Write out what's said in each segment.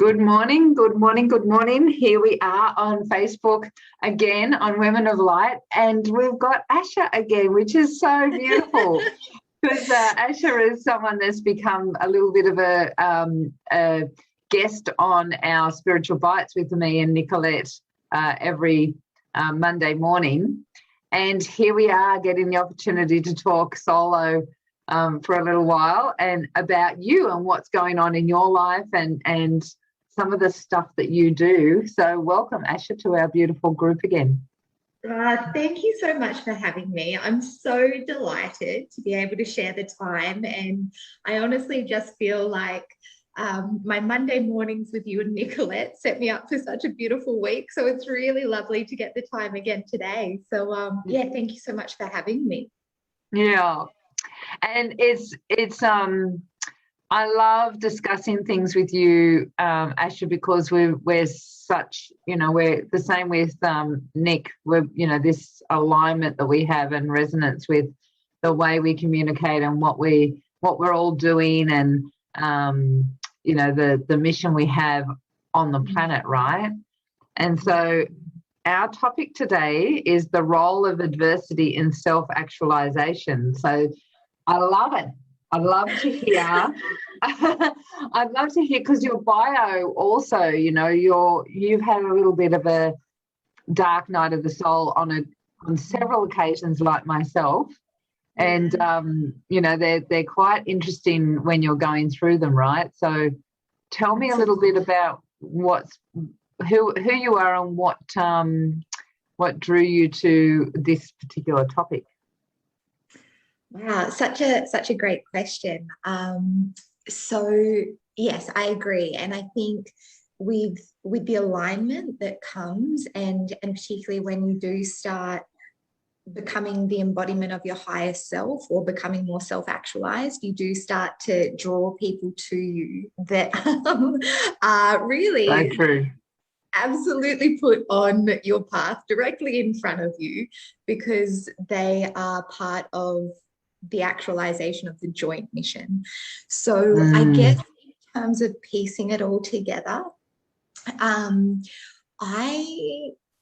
Good morning, good morning, good morning. Here we are on Facebook again on Women of Light, and we've got Asha again, which is so beautiful because Asha is someone that's become a little bit of a guest on our Spiritual Bites with me and Nicolette every Monday morning. And here we are getting the opportunity to talk solo for a little while and about you and what's going on in your life and some of the stuff that you do. So welcome, Asha, to our beautiful group again. Thank you so much for having me. I'm so delighted to be able to share the time, and I honestly just feel like my Monday mornings with you and Nicolette set me up for such a beautiful week. So it's really lovely to get the time again today. So yeah, thank you so much for having me. Yeah, and it's I love discussing things with you, Asha, because we're such, we're the same with Nick. We're, this alignment that we have and resonance with the way we communicate and what we're all doing and, the mission we have on the planet, right? And so our topic today is the role of adversity in self-actualization. So I love it. I'd love to hear. I'd love to hear because your bio also, you've had a little bit of a dark night of the soul on several occasions, like myself, and they're quite interesting when you're going through them, right? So, tell me a little bit about who you are and what drew you to this particular topic. Wow, such a great question. So yes, I agree, and I think with the alignment that comes, and particularly when you do start becoming the embodiment of your higher self or becoming more self-actualized, you do start to draw people to you that are really so true. Absolutely put on your path directly in front of you, because they are part of the actualization of the joint mission. So I guess in terms of piecing it all together,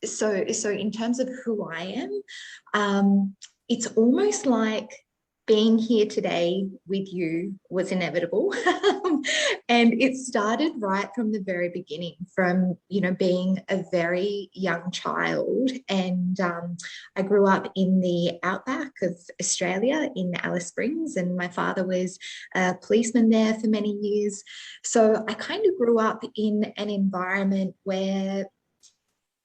so in terms of who I am, it's almost like being here today with you was inevitable. And it started right from the very beginning, from, being a very young child. And I grew up in the outback of Australia in Alice Springs, and my father was a policeman there for many years. So I kind of grew up in an environment where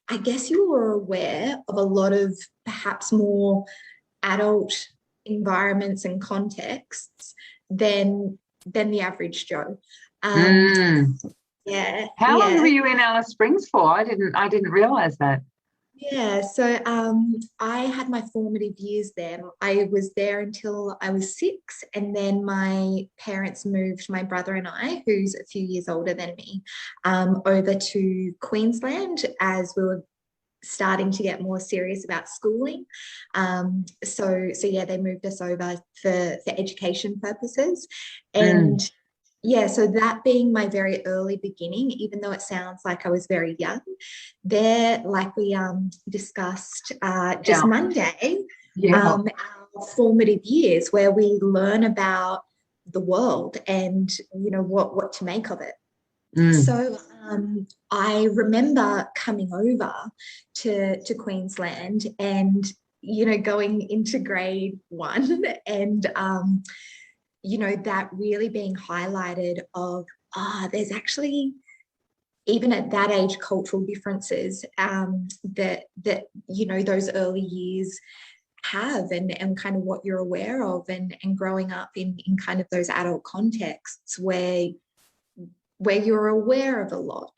I guess you were aware of a lot of perhaps more adult environments and contexts than the average Joe. Yeah. How long were you in Alice Springs for? I didn't realize that. Yeah, so I had my formative years there. I was there until I was 6, and then my parents moved my brother and I, who's a few years older than me, over to Queensland as we were starting to get more serious about schooling. So yeah, they moved us over for education purposes. And yeah, so that being my very early beginning, even though it sounds like I was very young, there, like we discussed just Monday, our formative years where we learn about the world and, what to make of it. So I remember coming over to Queensland and, going into grade 1 and, that really being highlighted of, there's actually, even at that age, cultural differences that those early years have, and kind of what you're aware of, and growing up in kind of those adult contexts where you're aware of a lot.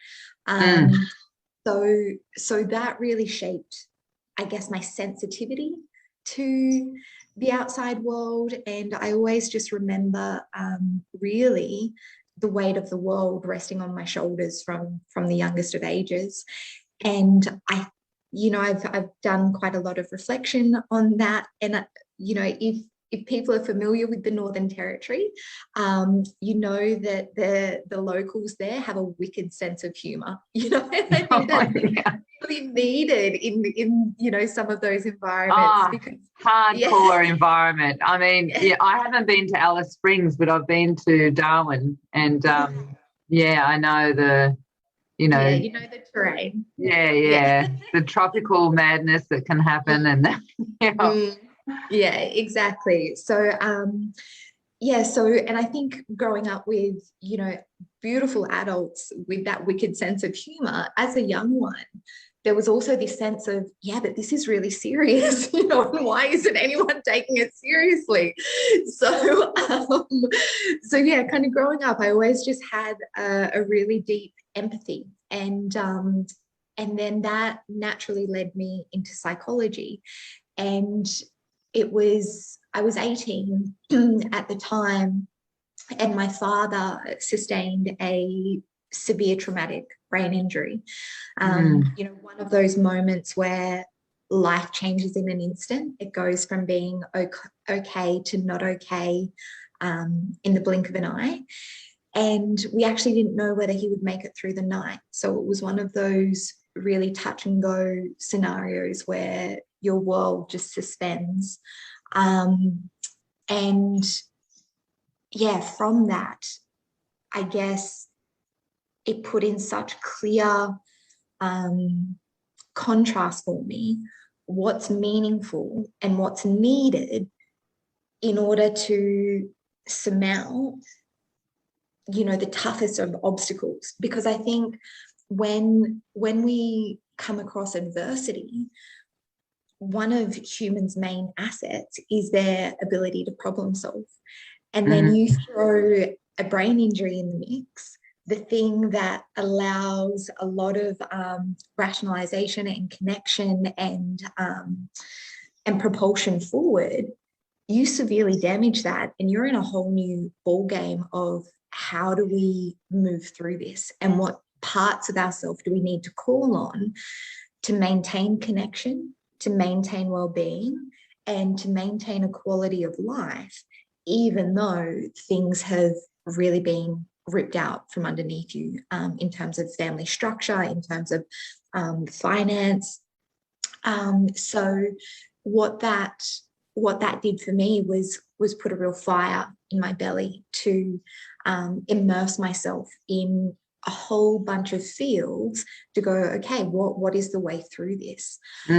So that really shaped, I guess, my sensitivity to the outside world. And I always just remember really the weight of the world resting on my shoulders from the youngest of ages. And I've done quite a lot of reflection on that. And, if if people are familiar with the Northern Territory, you know that the locals there have a wicked sense of humor. You know, and I think that's really needed in you know, some of those environments, because hardcore environment. I mean, I haven't been to Alice Springs, but I've been to Darwin, and I know the, you know, you know the terrain. The tropical madness that can happen, and exactly. So and I think growing up with, you know, beautiful adults with that wicked sense of humor as a young one, there was also this sense of, but this is really serious, you know, and why isn't anyone taking it seriously? So kind of growing up, I always just had a really deep empathy, and then that naturally led me into psychology. And I was 18 at the time, and my father sustained a severe traumatic brain injury. You know, one of those moments where life changes in an instant. It goes from being okay to not okay in the blink of an eye. And we actually didn't know whether he would make it through the night. So it was one of those really touch and go scenarios where your world just suspends. And from that, I guess it put in such clear contrast for me what's meaningful and what's needed in order to surmount, you know, the toughest of obstacles. Because I think when we come across adversity, one of humans' main assets is their ability to problem solve. And then you throw a brain injury in the mix, the thing that allows a lot of rationalization and connection and propulsion forward, you severely damage that, and you're in a whole new ball game of how do we move through this, and what parts of ourselves do we need to call on to maintain connection, to maintain well-being, and to maintain a quality of life, even though things have really been ripped out from underneath you, in terms of family structure, in terms of finance. So what that did for me was put a real fire in my belly to immerse myself in a whole bunch of fields to go, okay, what is the way through this? So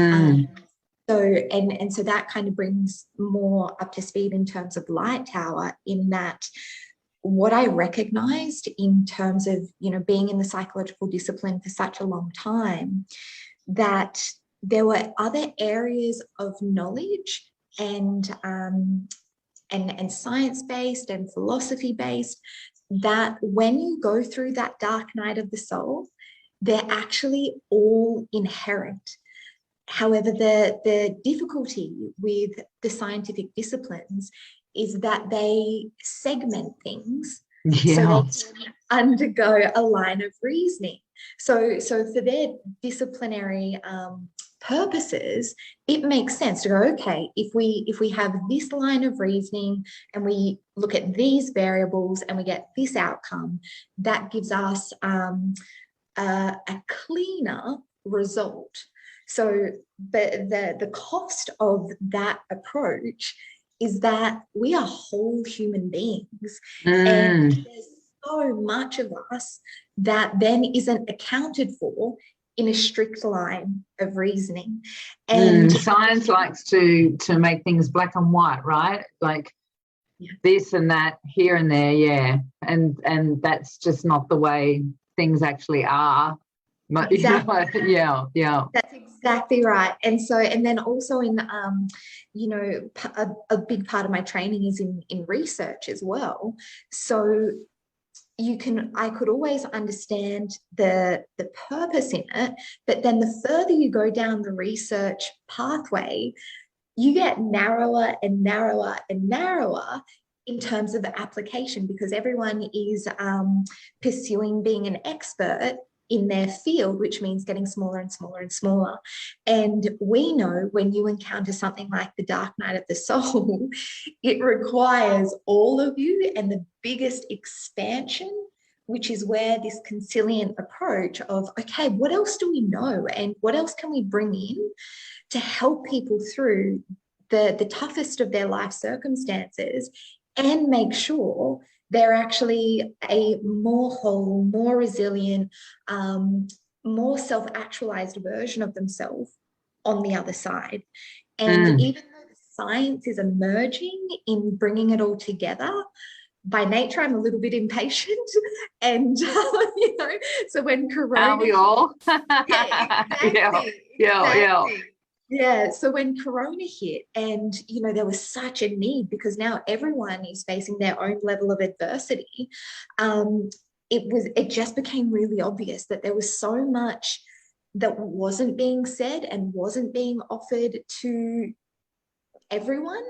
that kind of brings more up to speed in terms of Light Tower, in that what I recognized in terms of, you know, being in the psychological discipline for such a long time, that there were other areas of knowledge and science-based and philosophy-based, that when you go through that dark night of the soul, they're actually all inherent. However, the difficulty with the scientific disciplines is that they segment things so they can undergo a line of reasoning. So for their disciplinary purposes, it makes sense to go, okay, if we have this line of reasoning and we look at these variables and we get this outcome, that gives us a cleaner result. So, but the cost of that approach is that we are whole human beings, and there's so much of us that then isn't accounted for in a strict line of reasoning. And science likes to make things black and white, right? Like this and that, here and there, and that's just not the way things actually are. Exactly. Yeah. That's exactly right. And so, and then also in, you know, a big part of my training is in research as well. So I could always understand the purpose in it, but then the further you go down the research pathway, you get narrower and narrower and narrower in terms of the application, because everyone is pursuing being an expert in their field, which means getting smaller and smaller and smaller. And we know when you encounter something like the dark night of the soul, it requires all of you and the biggest expansion, which is where this consilient approach of, okay, what else do we know and what else can we bring in to help people through the toughest of their life circumstances and make sure they're actually a more whole, more resilient, more self-actualized version of themselves on the other side. And even though the science is emerging in bringing it all together, by nature, I'm a little bit impatient. And, so when Corona... Aren't we all? Yeah, exactly. Yeah, so when Corona hit and, there was such a need because now everyone is facing their own level of adversity, it just became really obvious that there was so much that wasn't being said and wasn't being offered to everyone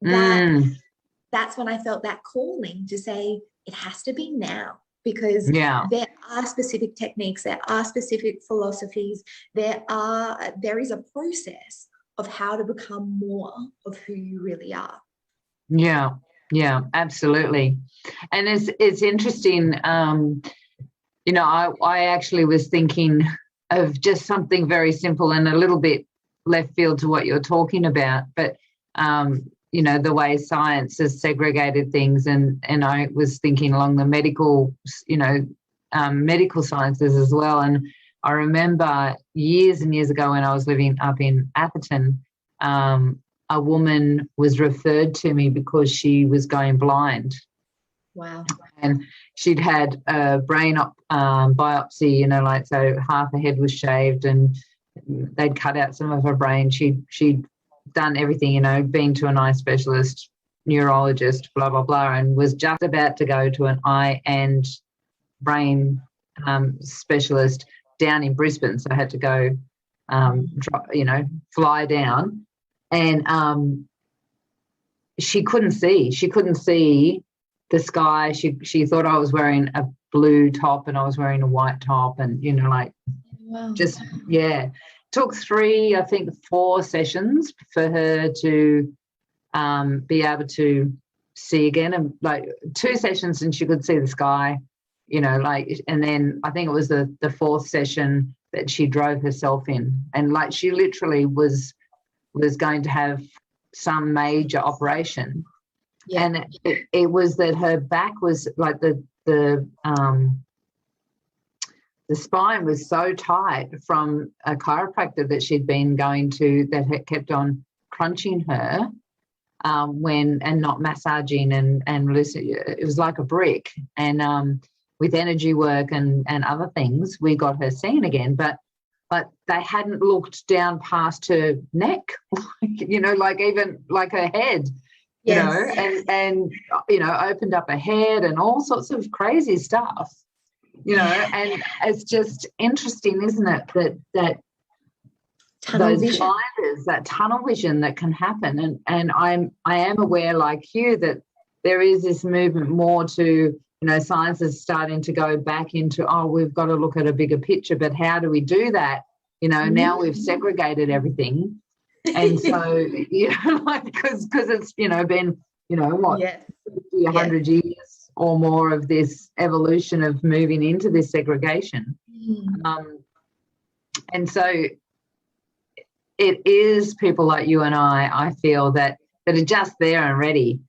that's when I felt that calling to say it has to be now. Because there are specific techniques, there are specific philosophies, there is a process of how to become more of who you really are. Yeah, absolutely. And it's interesting, I actually was thinking of just something very simple and a little bit left field to what you're talking about, but the way science has segregated things, and I was thinking along the medical sciences as well. And I remember years and years ago when I was living up in Atherton, a woman was referred to me because she was going blind. Wow. And she'd had a brain biopsy, so half her head was shaved and they'd cut out some of her brain. She'd done everything, been to an eye specialist, neurologist, blah, blah, blah, and was just about to go to an eye and brain specialist down in Brisbane. So I had to go, fly down. And she couldn't see. She couldn't see the sky. She thought I was wearing a blue top and I was wearing a white top and, wow. Took 3, I think 4 sessions for her to be able to see again, and 2 sessions and she could see the sky, and then I think it was the 4th session that she drove herself in, and she literally was going to have some major operation. Yeah. And it was that her back was the spine was so tight from a chiropractor that she'd been going to that had kept on crunching her and not massaging and loosen. It was like a brick. And with energy work and other things, we got her seen again. But they hadn't looked down past her neck, even like her head, yes. and opened up her head and all sorts of crazy stuff. And it's just interesting, isn't it, that tunnel vision. blinders, that tunnel vision that can happen. And I am aware, like you, that there is this movement more to, science is starting to go back into, we've got to look at a bigger picture, but how do we do that? Now we've segregated everything. And so, because it's, been, what, 50, 100 years or more of this evolution of moving into this segregation. And so it is people like you and I feel that are just there and ready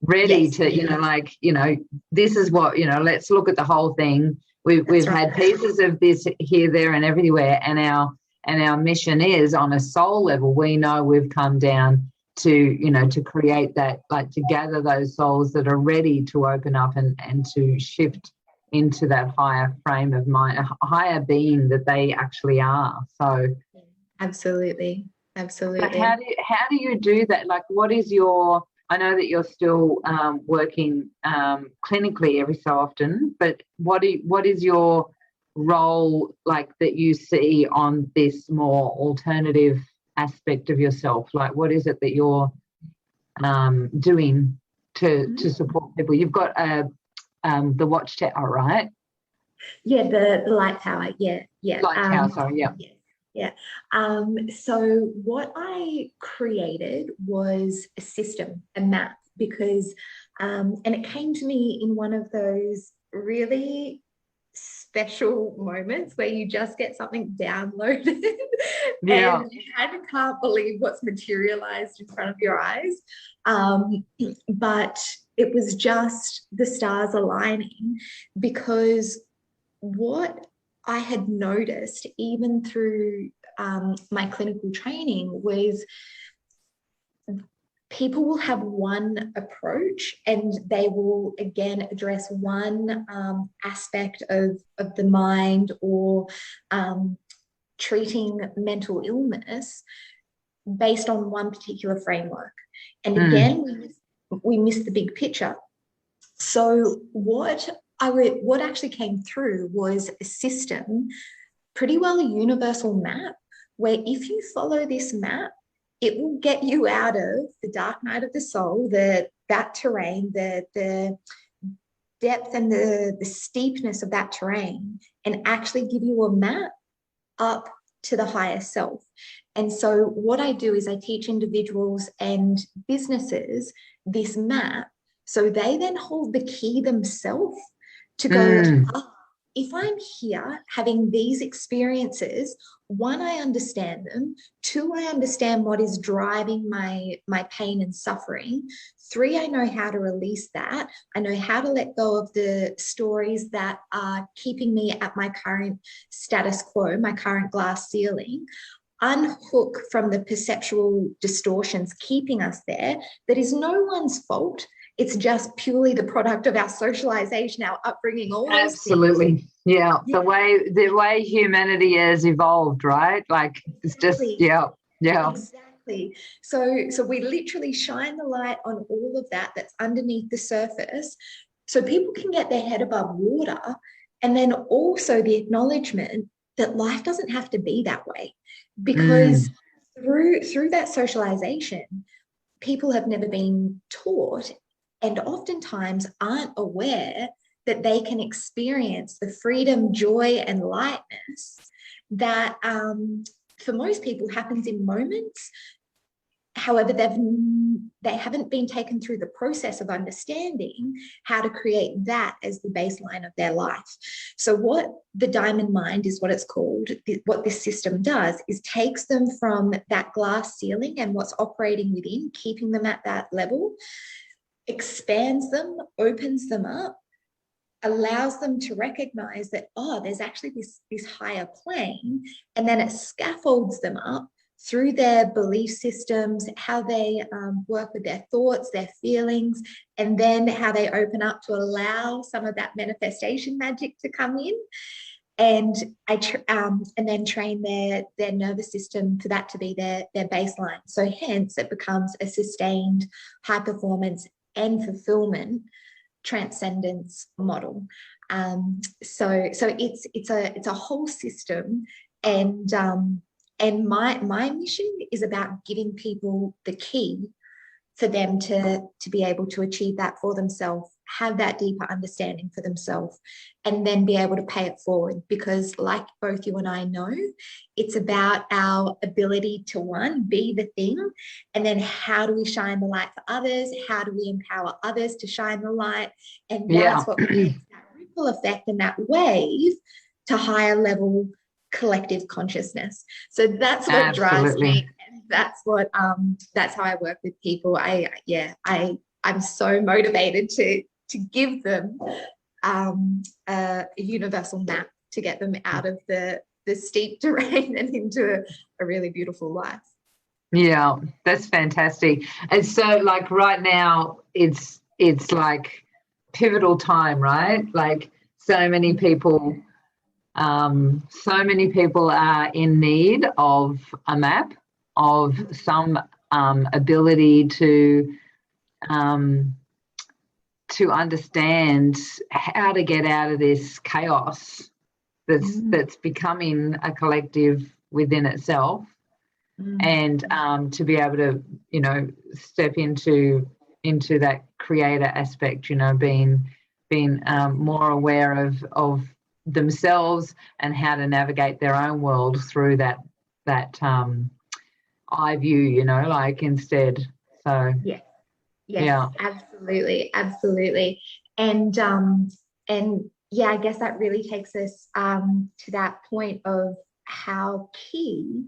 yes. to, this is what, let's look at the whole thing. We've had pieces of this here, there and everywhere. And our mission is on a soul level, we know we've come down to create that, to gather those souls that are ready to open up and to shift into that higher frame of mind, a higher being that they actually are. So absolutely. But how do you do that? What is your, I know that you're still working clinically every so often, but what is your role that you see on this more alternative aspect of yourself? What is it that you're doing to support people? You've got the Watchtower, right? Yeah, the light tower. Yeah, yeah. Light tower, sorry, yeah. Yeah, yeah. So what I created was a system, a map, because and it came to me in one of those really special moments where you just get something downloaded Yeah. and you kind of can't believe what's materialized in front of your eyes. But it was just the stars aligning, because what I had noticed, even through my clinical training, was people will have one approach and they will again address one aspect of the mind, or treating mental illness based on one particular framework. And again, we miss the big picture. So what actually came through was a system, pretty well a universal map, where if you follow this map, it will get you out of the dark night of the soul, that terrain, the depth and the steepness of that terrain, and actually give you a map up to the higher self. And so what I do is I teach individuals and businesses this map, so they then hold the key themselves to go, if I'm here having these experiences, one, I understand them. Two, I understand what is driving my pain and suffering. Three, I know how to release that. I know how to let go of the stories that are keeping me at my current status quo, my current glass ceiling. Unhook from the perceptual distortions keeping us there. That is no one's fault. It's just purely the product of our socialization, our upbringing, all those Absolutely. things. Yeah. The way humanity has evolved, right? Like it's just, yeah. Exactly. So we literally shine the light on all of that that's underneath the surface, so people can get their head above water. And then also the acknowledgement that life doesn't have to be that way, because through that socialization, people have never been taught, and oftentimes aren't aware that they can experience the freedom, joy, and lightness that for most people happens in moments. However, they haven't been taken through the process of understanding how to create that as the baseline of their life. So what the diamond mind is, what it's called, what this system does is takes them from that glass ceiling and what's operating within, keeping them at that level, expands them, opens them up, allows them to recognize that, oh, there's actually this higher plane, and then it scaffolds them up through their belief systems, how they work with their thoughts, their feelings, and then how they open up to allow some of that manifestation magic to come in. And and then train their nervous system for that to be their baseline. So hence it becomes a sustained high performance and fulfillment transcendence model. So it's a whole system, and my mission is about giving people the key for them to be able to achieve that for themselves, have that deeper understanding for themselves, and then be able to pay it forward. Because like both you and I know, it's about our ability to, one, be the thing, and then how do we shine the light for others? How do we empower others to shine the light? And that's what creates that ripple effect and that wave to higher level collective consciousness. So that's what drives me. That's what that's how I work with people. I'm so motivated to give them a universal map to get them out of the steep terrain and into a really beautiful life. Yeah, that's fantastic. And so like right now it's like pivotal time, right? Like so many people are in need of a map, of some ability to understand how to get out of this chaos that's becoming a collective within itself, and to be able to, step into that creator aspect, being more aware of themselves and how to navigate their own world through that I view, like instead. So Yes, yeah. absolutely. And yeah, I guess that really takes us to that point of how key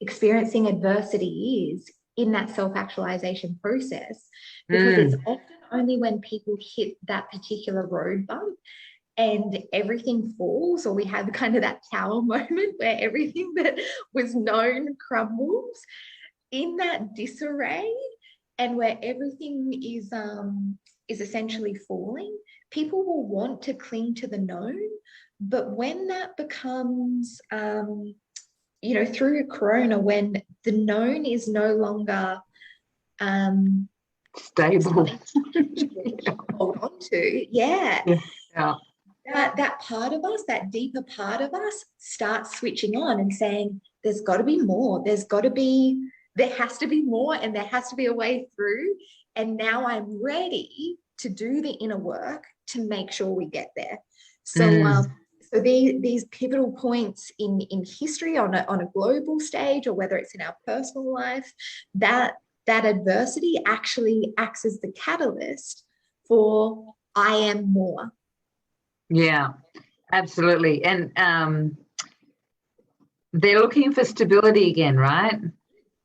experiencing adversity is in that self-actualization process, because it's often only when people hit that particular road bump and everything falls, or we have kind of that tower moment where everything that was known crumbles, in that disarray and where everything is essentially falling, people will want to cling to the known. But when that becomes through Corona, when the known is no longer stable to hold on to, yeah. that part of us, that deeper part of us, starts switching on and saying, there's got to be more, there has to be more, and there has to be a way through. And now I'm ready to do the inner work to make sure we get there. So these pivotal points in history on a global stage, or whether it's in our personal life, that adversity actually acts as the catalyst for I am more. Yeah, absolutely. And they're looking for stability again, right?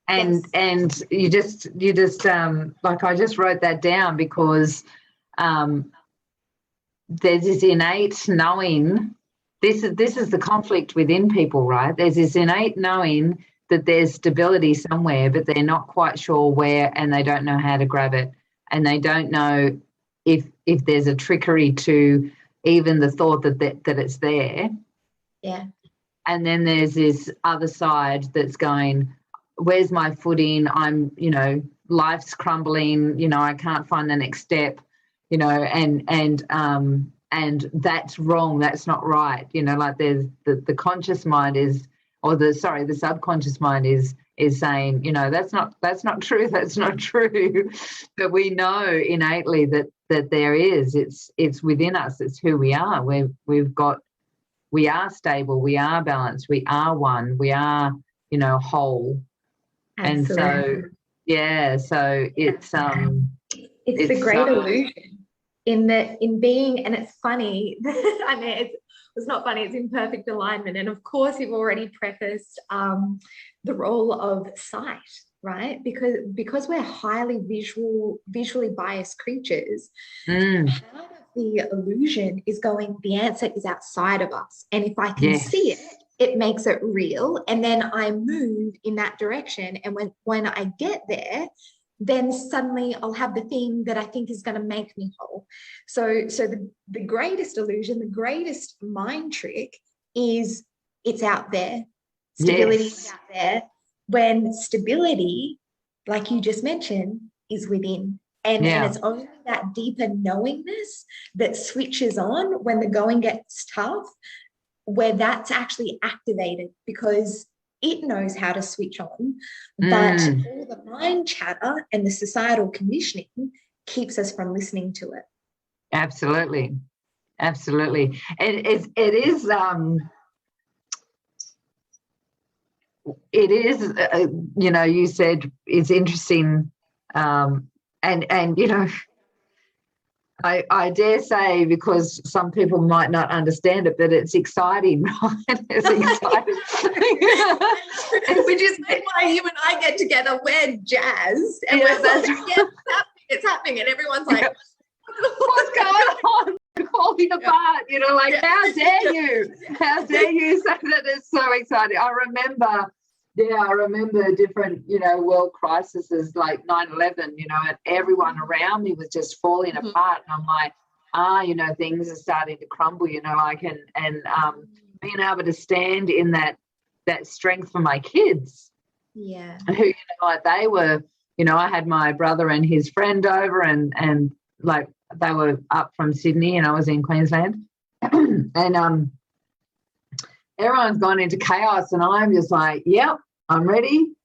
And Yes. and you just like, I just wrote that down because there's this innate knowing. This is the conflict within people, right? There's this innate knowing that there's stability somewhere, but they're not quite sure where, and they don't know how to grab it, and they don't know if there's a trickery to even the thought that it's there. Yeah. And then there's this other side that's going, where's my footing? I'm, life's crumbling, I can't find the next step, and that's wrong. That's not right. Like there's the conscious mind is, or the subconscious mind is saying, that's not true. That's not true. But we know innately that there is, it's within us. It's who we are. We are stable. We are balanced. We are one. We are, whole. Absolutely. And so it's the great illusion in being, and it's funny. I mean, it's not funny. It's in perfect alignment. And of course, you've already prefaced the role of sight, right? Because we're highly visually biased creatures. Part of the illusion is going, the answer is outside of us, and if I can see it, it makes it real, and then I move in that direction. And when I get there, then suddenly I'll have the thing that I think is going to make me whole. So the greatest illusion, the greatest mind trick is it's out there. Stability is out there, when stability, like you just mentioned, is within. And it's only that deeper knowingness that switches on when the going gets tough, where that's actually activated, because it knows how to switch on, but all the mind chatter and the societal conditioning keeps us from listening to it. Absolutely. It is, you said it's interesting, and I dare say, because some people might not understand it, but it's exciting, right? It's exciting. Which is why you and I get together, we're jazzed. And that's right. It's happening. And everyone's like, what's going on? Falling apart, how dare you? How dare you say that? It's so exciting. I remember different, world crises like 9/11, and everyone around me was just falling apart. And I'm like, things are starting to crumble, and being able to stand in that strength for my kids. Yeah. Who, like they were, I had my brother and his friend over, and like they were up from Sydney and I was in Queensland. And everyone's gone into chaos, and I'm just like, yep, I'm ready.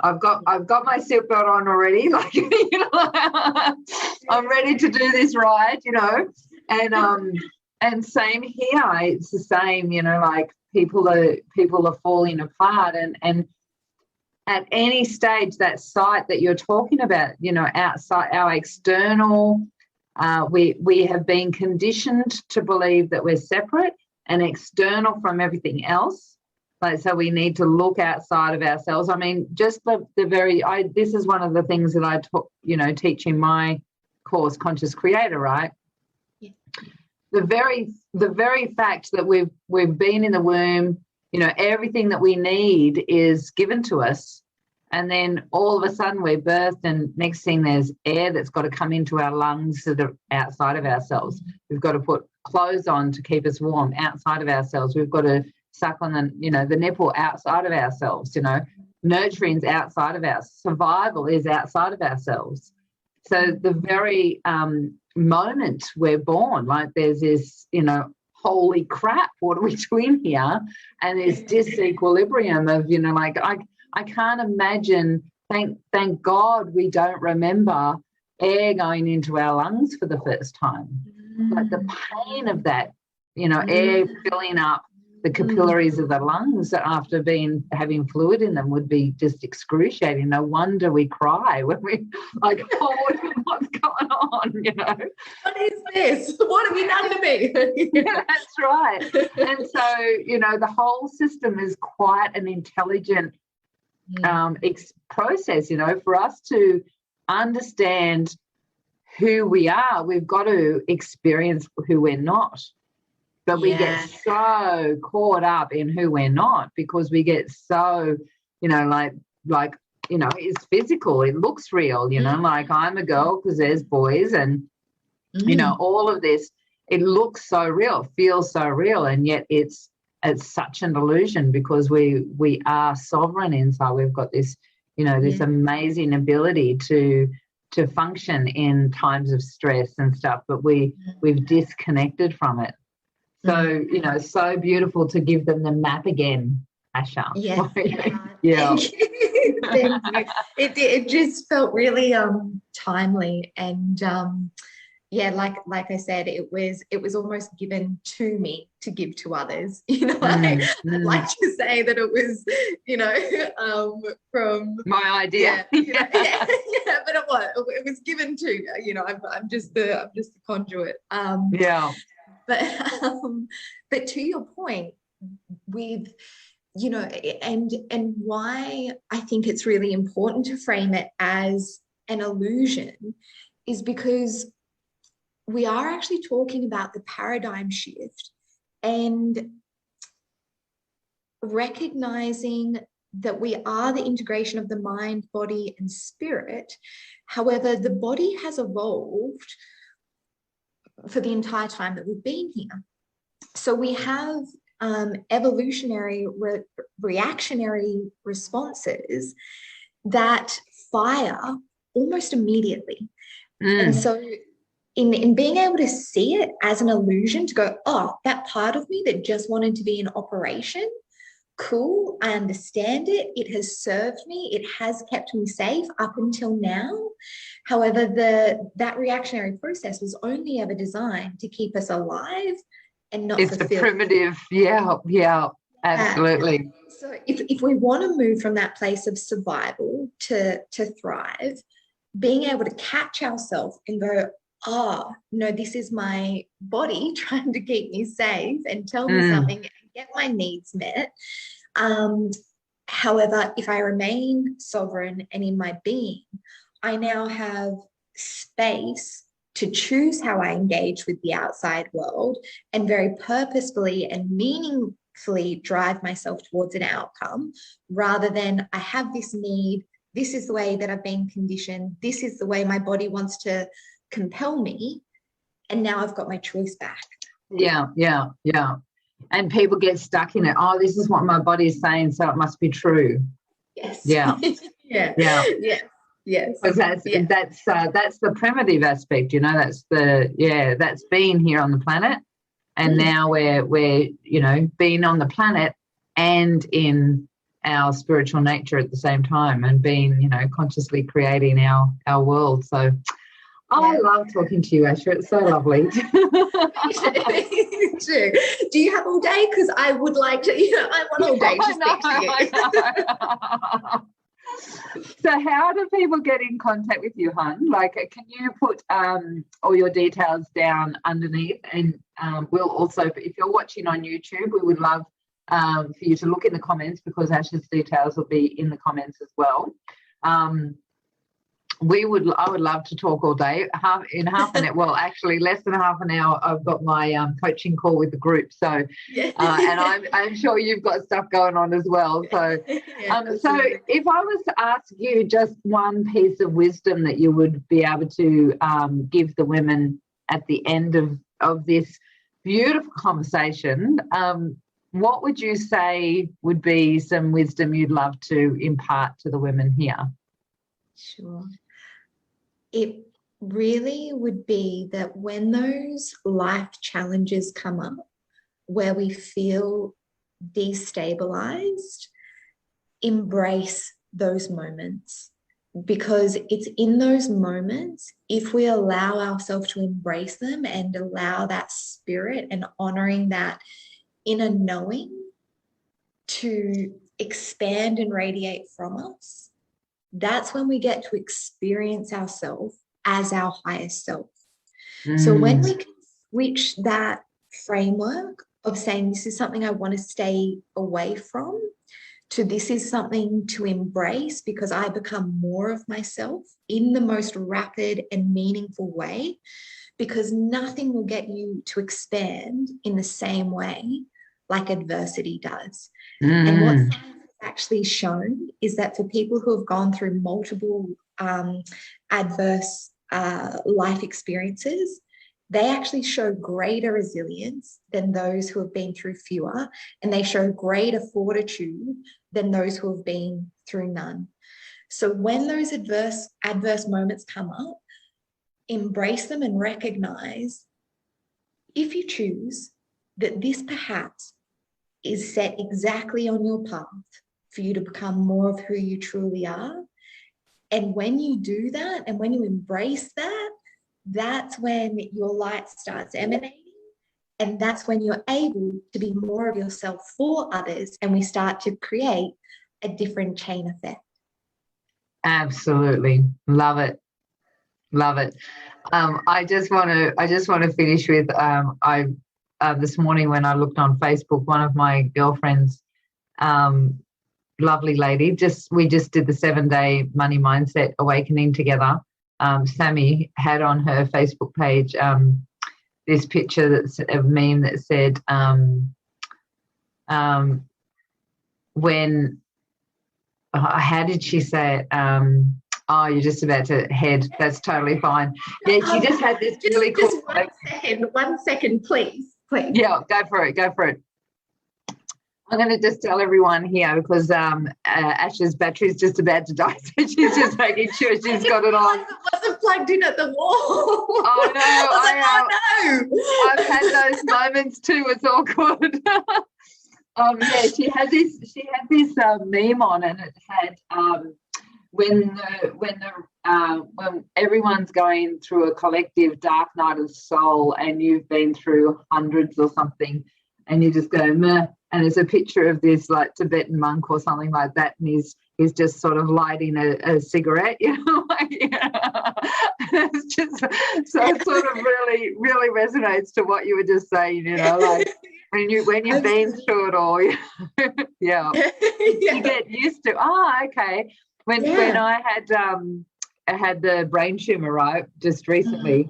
I've got my seatbelt on already. Like, I'm ready to do this ride, and And same here. It's the same, you know, like people are falling apart, and at any stage, that site that you're talking about, you know, outside our external, we have been conditioned to believe that we're separate and external from everything else. Like, so we need to look outside of ourselves. I mean, just this is one of the things that I teach in my course, Conscious Creator, right? Yeah. The very fact that we've been in the womb, you know, everything that we need is given to us, and then all of a sudden we're birthed, and next thing there's air that's got to come into our lungs that are outside of ourselves. We've got to put clothes on to keep us warm outside of ourselves. We've got to suck on the nipple outside of ourselves. You know, nurturing's outside of us. Survival is outside of ourselves. So the very moment we're born, like there's this, you know, holy crap, what are we doing here? And this disequilibrium of, you know, like I can't imagine, thank God we don't remember air going into our lungs for the first time. Like the pain of that, you know, air filling up the capillaries of the lungs after having fluid in them would be just excruciating. No wonder we cry when we like, oh, what's going on, you know? What is this? What have you done to me? Yeah, that's right. And so, you know, the whole system is quite an intelligent process, you know. For us to understand who we are, we've got to experience who we're not. But we get so caught up in who we're not because we get so, you know, like, you know, it's physical. It looks real, you know, like I'm a girl because there's boys and, you know, all of this, it looks so real, feels so real. And yet it's such an illusion because we are sovereign inside. We've got this, you know, this amazing ability to function in times of stress and stuff, but we've disconnected from it. So, you know, so beautiful to give them the map again, Asha. Yes. Yeah. Thank you. It just felt really timely, and like I said, it was almost given to me to give to others. You know, I'd like to say that it was, you know, from my idea. But it was given to, you know, I'm just the conduit. But to your point, with, you know, and why I think it's really important to frame it as an illusion is because we are actually talking about the paradigm shift and recognizing that we are the integration of the mind, body, and spirit. However, the body has evolved for the entire time that we've been here. So we have evolutionary reactionary responses that fire almost immediately. And so in being able to see it as an illusion, to go, oh, that part of me that just wanted to be in operation, cool, I understand it. It has served me. It has kept me safe up until now. However, that reactionary process was only ever designed to keep us alive and not it's fulfilled. The primitive, absolutely. So if we want to move from that place of survival to thrive, being able to catch ourselves and go, oh, no, this is my body trying to keep me safe and tell me something and get my needs met. However, if I remain sovereign and in my being, I now have space to choose how I engage with the outside world and very purposefully and meaningfully drive myself towards an outcome, rather than I have this need, this is the way that I've been conditioned, this is the way my body wants to compel me, and now I've got my choice back. Yeah. And people get stuck in it. Oh, this is what my body is saying, so it must be true. Yes. Yeah. Yes. Because that's the primitive aspect, you know. That's being here on the planet, and now we're you know, being on the planet and in our spiritual nature at the same time, and being, you know, consciously creating our world. So I love talking to you, Asha. It's so lovely. Me too. Do you have all day? Because I would like to, I want all day to speak to you. So how do people get in contact with you, hun? Like, can you put all your details down underneath? And we'll also, if you're watching on YouTube, we would love for you to look in the comments, because Asha's details will be in the comments as well. I would love to talk all day. In half an hour, well, actually less than half an hour, I've got my coaching call with the group. So, and I'm sure you've got stuff going on as well. So, so if I was to ask you just one piece of wisdom that you would be able to give the women at the end of this beautiful conversation, what would you say would be some wisdom you'd love to impart to the women here? Sure. It really would be that when those life challenges come up where we feel destabilized, embrace those moments, because it's in those moments, if we allow ourselves to embrace them and allow that spirit and honoring that inner knowing to expand and radiate from us, that's when we get to experience ourselves as our highest self. So when we can switch that framework of saying this is something I want to stay away from to this is something to embrace because I become more of myself in the most rapid and meaningful way, because nothing will get you to expand in the same way like adversity does. And what science has actually shown is that for people who have gone through multiple adverse life experiences, they actually show greater resilience than those who have been through fewer, and they show greater fortitude than those who have been through none. So when those adverse moments come up, embrace them and recognize, if you choose, that this perhaps is set exactly on your path for you to become more of who you truly are. And when you do that, and when you embrace that, that's when your light starts emanating. And that's when you're able to be more of yourself for others. And we start to create a different chain effect. Absolutely. Love it. Love it. I just want to finish with, this morning when I looked on Facebook, one of my girlfriends, lovely lady, we just did the 7-day money mindset awakening together. Sammy had on her Facebook page this picture that's a meme that said, how did she say it? Oh, you're just about to head. That's totally fine. Yeah, she just had this really cool. Just 1 second, please. Yeah, go for it. I'm going to just tell everyone here because Asha's battery is just about to die, so she's just making sure she's got it on. It wasn't plugged in at the wall. Oh no! Oh, no. I've had those moments too. It's awkward. Yeah, she had this meme on, and it had when everyone's going through a collective dark night of soul, and you've been through hundreds or something, and you just go meh. And there's a picture of this like Tibetan monk or something like that, and he's just sort of lighting a cigarette, like, it's just so it sort of really, really resonates to what you were just saying, like when you've been through it all, yeah. You get used to. Okay. When I had the brain tumor, right, just recently,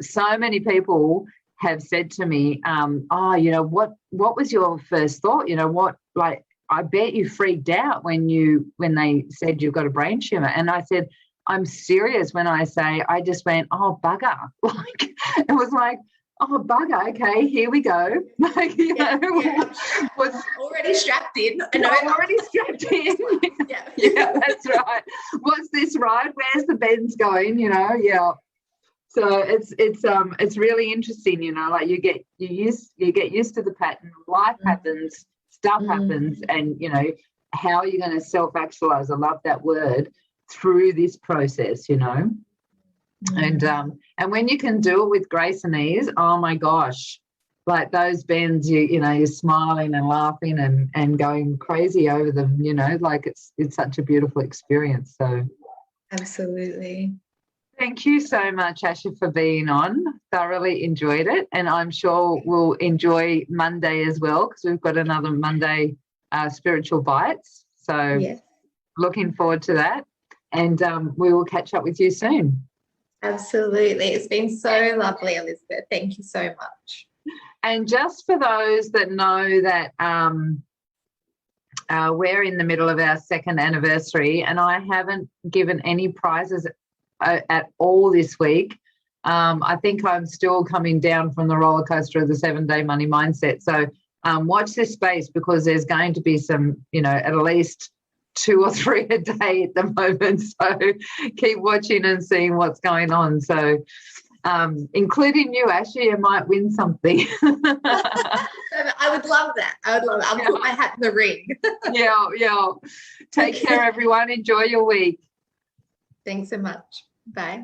so many people have said to me, what was your first thought? I bet you freaked out when they said you've got a brain tumor. And I said, I'm serious when I say I just went, oh, bugger. Like, it was like, oh, bugger, okay, here we go. Like, was already strapped in. I'm already strapped in. Yeah, that's right. What's this ride? Where's the Benz going? Yeah. So it's really interesting, like you get used to the pattern. Life happens, stuff happens, and how are you going to self-actualize? I love that word, through this process. And when you can do it with grace and ease, oh my gosh, like those bends, you're smiling and laughing and going crazy over them, like it's such a beautiful experience. So absolutely. thank you so much, Asha, for being on. Thoroughly enjoyed it, and I'm sure we'll enjoy Monday as well, because we've got another Monday spiritual bites. So yes, looking forward to that, and we will catch up with you soon. Absolutely. It's been so lovely, Elizabeth. Thank you so much. And just for those that know that we're in the middle of our 2nd anniversary, and I haven't given any prizes at all this week. I think I'm still coming down from the roller coaster of the 7-day money mindset. So watch this space, because there's going to be some, at least 2 or 3 a day at the moment. So keep watching and seeing what's going on. So including you, Asha, you might win something. I would love that. I'll put my hat in the ring. Yeah. Take care, everyone. Enjoy your week. Thanks so much. Bye.